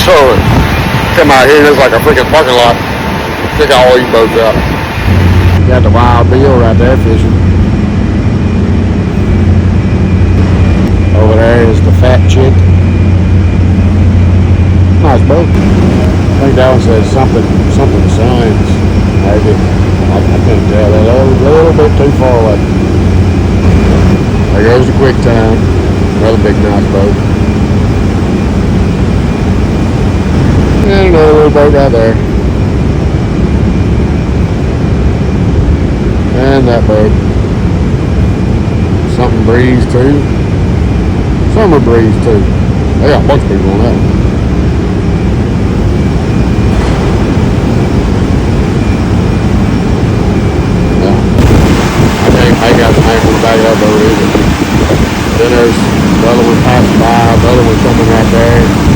So come out here, there's like a freaking parking lot. Check all these boats out. Got the Wild Bill right there fishing. Over there is the Fat Chick. Nice boat. I think that one says something Sons, maybe. I can't tell. They're a little bit too far away. There goes the Quick Time. Another big nice boat. And another little boat right there. And that boat. Something Breeze too. Summer Breeze too. They got a bunch of people on that one. Yeah. I can't make out the name on the back of that boat either. Then there's the other one passing by, the other one coming right there.